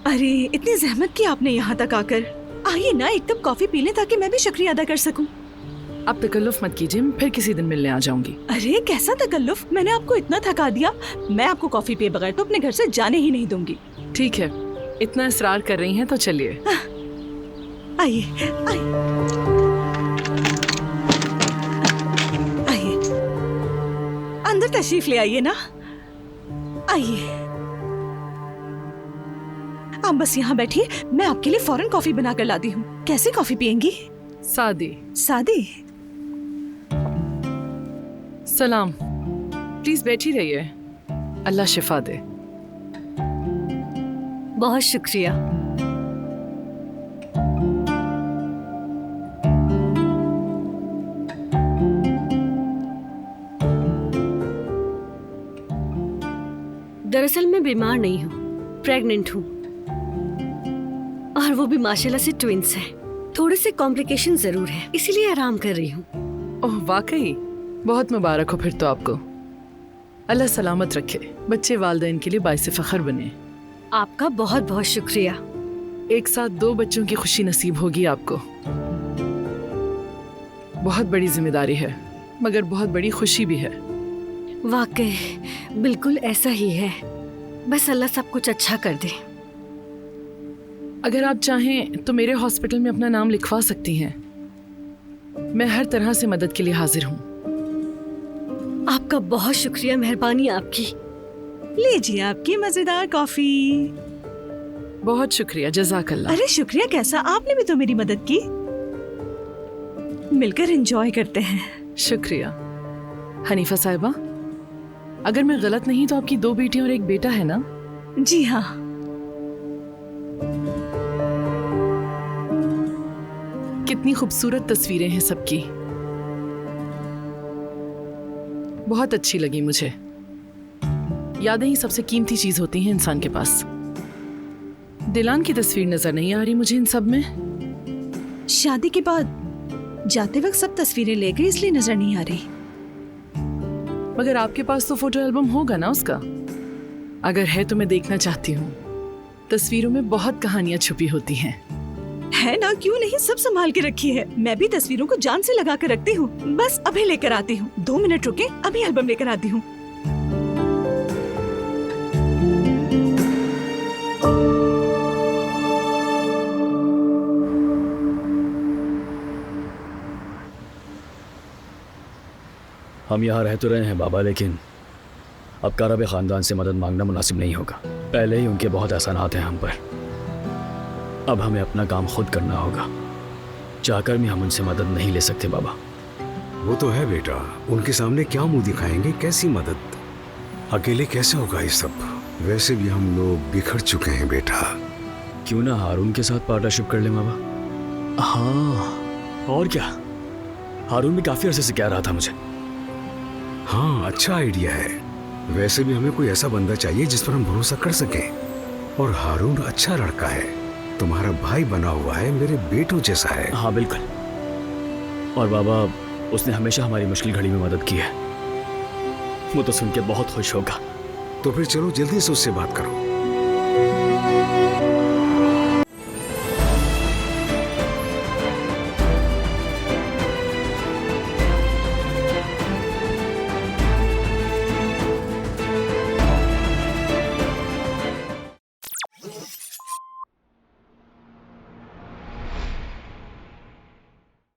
अरे इतनी जहमत की आपने यहाँ तक आकर। आइए ना एक कप कॉफी पी लें ताकि मैं भी शुक्रिया अदा कर सकूं। आप तकल्लुफ मत कीजिए, मैं फिर किसी दिन मिलने आ जाऊंगी। अरे कैसा तकल्लुफ, मैंने आपको इतना थका दिया। मैं आपको कॉफी पिए बगैर तो अपने घर से जाने ही नहीं दूंगी। ठीक है, इतना इसरार कर रही हैं तो चलिए। आइए आइए आइए, अंदर तशरीफ ले आइए ना। आइए, आप बस यहाँ बैठिए, मैं आपके लिए फौरन कॉफी बना कर लाती हूँ। कैसी कॉफी पियेंगी? सादी। सादी? सलाम, प्लीज बैठी रहिए। अल्लाह शिफा दे। बहुत शुक्रिया। दरअसल मैं बीमार नहीं हूँ, प्रेग्नेंट हूँ, और वो भी माशाल्लाह से ट्विंस हैं। थोड़े से कॉम्प्लिकेशन जरूर है, इसीलिए आराम कर रही हूँ। ओह वाकई, बहुत मुबारक हो फिर तो आपको। अल्लाह सलामत रखे, बच्चे वालिदैन के लिए बाइस फख्र बने। आपका बहुत बहुत शुक्रिया। एक साथ 2 बच्चों की खुशी नसीब होगी आपको। बहुत बड़ी जिम्मेदारी है, मगर बहुत बड़ी खुशी भी है। वाकई बिल्कुल ऐसा ही है, बस अल्लाह सब कुछ अच्छा कर दे। अगर आप चाहें तो मेरे हॉस्पिटल में अपना नाम लिखवा सकती हैं। मैं हर तरह से मदद के लिए हाजिर हूँ। आपका बहुत शुक्रिया, मेहरबानी आपकी। लीजिए आपकी मजेदार कॉफी। बहुत शुक्रिया, जज़ाकल्लाह। अरे शुक्रिया कैसा, आपने भी तो मेरी मदद की। मिलकर एंजॉय करते हैं। शुक्रिया। हनीफा साहिबा, अगर मैं गलत नहीं तो आपकी 2 बेटियां और 1 बेटा है ना? जी हाँ। कितनी खूबसूरत तस्वीरें हैं सबकी। बहुत अच्छी लगी मुझे। यादें ही सबसे कीमती चीज होती हैं इंसान के पास। दिलान की तस्वीर नजर नहीं आ रही मुझे इन सब में। शादी के बाद जाते वक्त सब तस्वीरें ले गई इसलिए नजर नहीं आ रही। मगर आपके पास तो फोटो एल्बम होगा ना उसका? अगर है तो मैं देखना चाहती हूँ। तस्वीरों में बहुत कहानियां छुपी होती हैं। है ना, क्यों नहीं, सब संभाल के रखी है। मैं भी तस्वीरों को जान से लगा कर रखती हूँ। बस अभी लेकर आती हूँ। 2 मिनट रुके, अभी एल्बम लेकर आती हूँ। हम यहाँ रह तो रहे हैं बाबा, लेकिन अब कारब ख़ानदान से मदद मांगना मुनासिब नहीं होगा। पहले ही उनके बहुत एहसानात हैं हम पर। अब हमें अपना काम खुद करना होगा। चाहकर भी हम उनसे मदद नहीं ले सकते बाबा। वो तो है बेटा, उनके सामने क्या मुंह दिखाएंगे, कैसी मदद, अकेले कैसे होगा ये सब। वैसे भी हम लोग बिखर चुके हैं बेटा। क्यों ना हारून के साथ पार्टनरशिप कर ले बाबा। हाँ और क्या, हारून भी काफ़ी अरसे से कह रहा था मुझे। हाँ अच्छा आइडिया है। वैसे भी हमें कोई ऐसा बंदा चाहिए जिस पर हम भरोसा कर सकें। और हारून अच्छा लड़का है, तुम्हारा भाई बना हुआ है, मेरे बेटों जैसा है। हाँ बिल्कुल। और बाबा, उसने हमेशा हमारी मुश्किल घड़ी में मदद की है। वो तो सुन के बहुत खुश होगा। तो फिर चलो जल्दी से उससे बात करो।